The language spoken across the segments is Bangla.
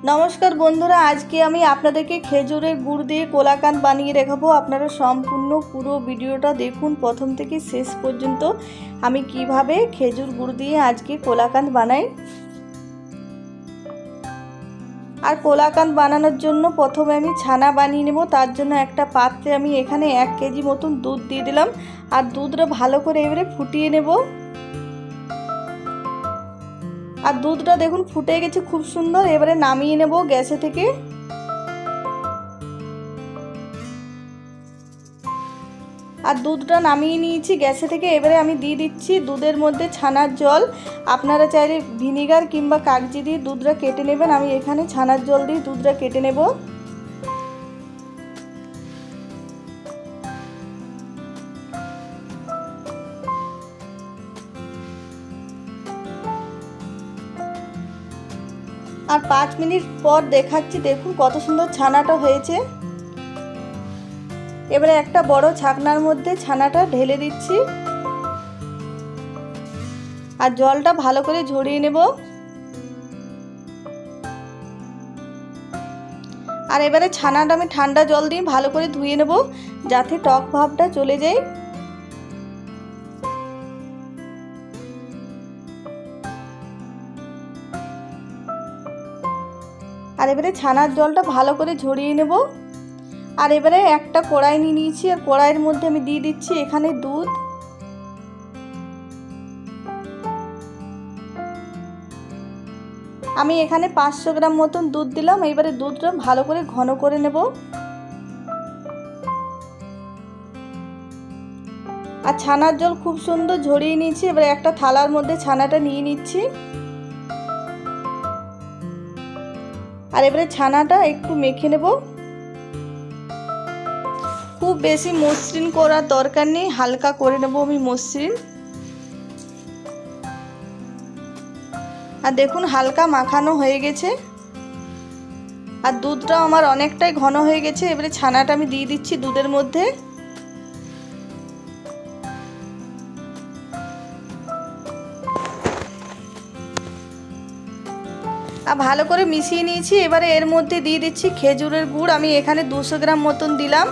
নমস্কার বন্ধুরা, আজকে আমি আপনাদেরকে খেজুরের গুড় দিয়ে কোলাকান্দ বানিয়ে দেখাবো। আপনারা সম্পূর্ণ পুরো ভিডিওটা দেখুন প্রথম থেকে শেষ পর্যন্ত আমি কিভাবে খেজুর গুড় দিয়ে আজকে কোলাকান্দ বানাই। আর কোলাকান্দ বানানোর জন্য প্রথমে আমি ছানা বানিয়ে নেব। তার জন্য একটা পাত্রে আমি এখানে 1 কেজি মতন দুধ দিয়ে দিলাম আর দুধটা ভালো করে এবারে ফুটিয়ে নেব। আর দুধটা দেখুন ফুটে গেছে খুব সুন্দর। এবারে নামিয়ে নেব গ্যাসে থেকে। আর দুধটা নামিয়ে নিয়েছি গ্যাসে থেকে। এবারে আমি দিয়ে দিচ্ছি দুধের মধ্যে ছানার জল। আপনারা চাইলে ভিনিগার কিংবা কাগজি দিয়ে দুধটা কেটে নেবেন। আমি এখানে ছানার জল দিয়ে দুধটা কেটে নেব। আর 5 মিনিট পর দেখাচ্ছি, দেখুন কত সুন্দর ছানাটা হয়েছে। এবারে একটা বড় ছাকনার মধ্যে ছানাটা ঢেলে দিচ্ছি আর জলটা ভালো করে ঝরিয়ে নেব। আর এবারে ছানাটা আমি ঠান্ডা জল দিয়ে ভালো করে ধুয়ে নেব যাতে টক ভাবটা চলে যায়। আর এবারে ছানার জলটা ভালো করে ঝরিয়ে নেব। আর এবারে একটা কড়াই নিয়ে নিয়েছি আর কড়াইয়ের মধ্যে আমি দিয়ে দিচ্ছি এখানে দুধ। আমি এখানে 500 গ্রাম মতন দুধ দিলাম। এবারে দুধটা ভালো করে ঘন করে নেব। আর ছানার জল খুব সুন্দর ঝরিয়ে নিয়েছি। এবারে একটা থালার মধ্যে ছানাটা নিয়ে নিচ্ছি। আর এবারে ছানাটা একটু মেখে নেব। খুব বেশি মসৃণ করার দরকার নেই, হালকা করে নেব আমি মসৃণ। আর দেখুন হালকা মাখানো হয়ে গেছে আর দুধটাও আমার অনেকটাই ঘন হয়ে গেছে। এবারে ছানাটা আমি দিয়ে দিচ্ছি দুধের মধ্যে। আর ভালো করে মিশিয়ে নিয়েছি। এবারে এর মধ্যে দিয়ে দিচ্ছি খেজুরের গুড়। আমি এখানে 200 গ্রাম মতন দিলাম।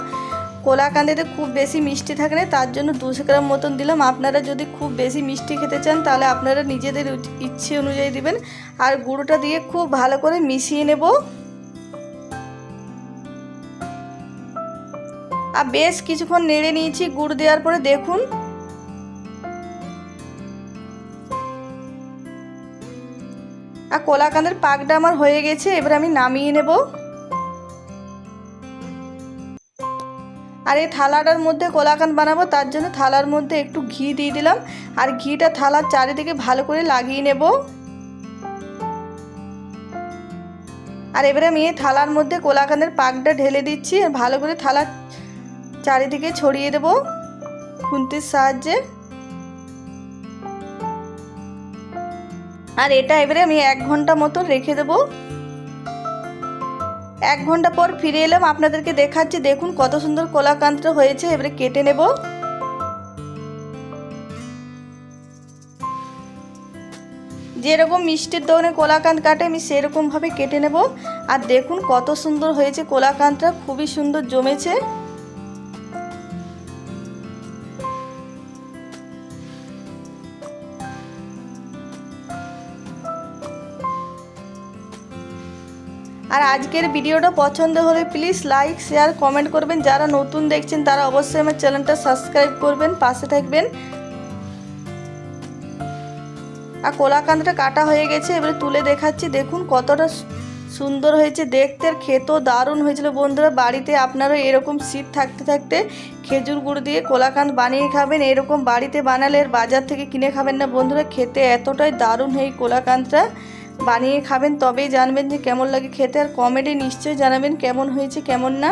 কোলাকান্দেতে খুব বেশি মিষ্টি থাকে না, তার জন্য 200 গ্রাম মতন দিলাম। আপনারা যদি খুব বেশি মিষ্টি খেতে চান তাহলে আপনারা নিজেদের ইচ্ছে অনুযায়ী দিবেন। আর গুঁড়োটা দিয়ে খুব ভালো করে মিশিয়ে নেব। আর বেশ কিছুক্ষণ নেড়ে নিয়েছি গুড় দেওয়ার পরে। দেখুন আর কোলাকান্দের পাকটা আমার হয়ে গেছে। এবার আমি নামিয়ে নেব। আর এই থালাটার মধ্যে কোলাকান্দ বানাবো, তার জন্য থালার মধ্যে একটু ঘি দিয়ে দিলাম আর ঘিটা থালার চারিদিকে ভালো করে লাগিয়ে নেব। আর এবারে আমি এই থালার মধ্যে কোলাকান্দের পাকটা ঢেলে দিচ্ছি আর ভালো করে থালার চারিদিকে ছড়িয়ে দেব খুন্তির সাহায্যে। আর এটা এবারে আমি 1 ঘন্টা মতো রেখে দেব। 1 ঘন্টা পর ফিরে এলাম, আপনাদেরকে দেখাচ্ছি। দেখুন কত সুন্দর কোলাকান্দটা হয়েছে। এবারে কেটে নেব। যেরকম মিষ্টির দোকানে কোলাকান্দ কাটে আমি সেরকমভাবে কেটে নেব। আর দেখুন কত সুন্দর হয়েছে কোলাকান্দটা, খুবই সুন্দর জমেছে। আর আজকের ভিডিওটা পছন্দ হলে প্লিজ লাইক শেয়ার কমেন্ট করবেন। যারা নতুন দেখছেন তারা অবশ্যই আমার চ্যানেলটা সাবস্ক্রাইব করবেন, পাশে থাকবেন। আর কোলাকান্দটা কাটা হয়ে গেছে, এবারে তুলে দেখাচ্ছি। দেখুন কতটা সুন্দর হয়েছে দেখতে আর খেতেও দারুণ হয়েছিল। বন্ধুরা বাড়িতে আপনারা এরকম শীত থাকতে থাকতে খেজুর গুড় দিয়ে কোলাকান্দ বানিয়ে খাবেন। এরকম বাড়িতে বানালে এর বাজার থেকে কিনে খাবেন না বন্ধুরা। খেতে এতটাই দারুণ হয় কোলাকান্দটা। বানিয়ে খাবেন তবেই জানবেন যে কেমন লাগে খেতে। আর কমেন্টে নিশ্চয়ই জানাবেন কেমন হয়েছে কেমন না।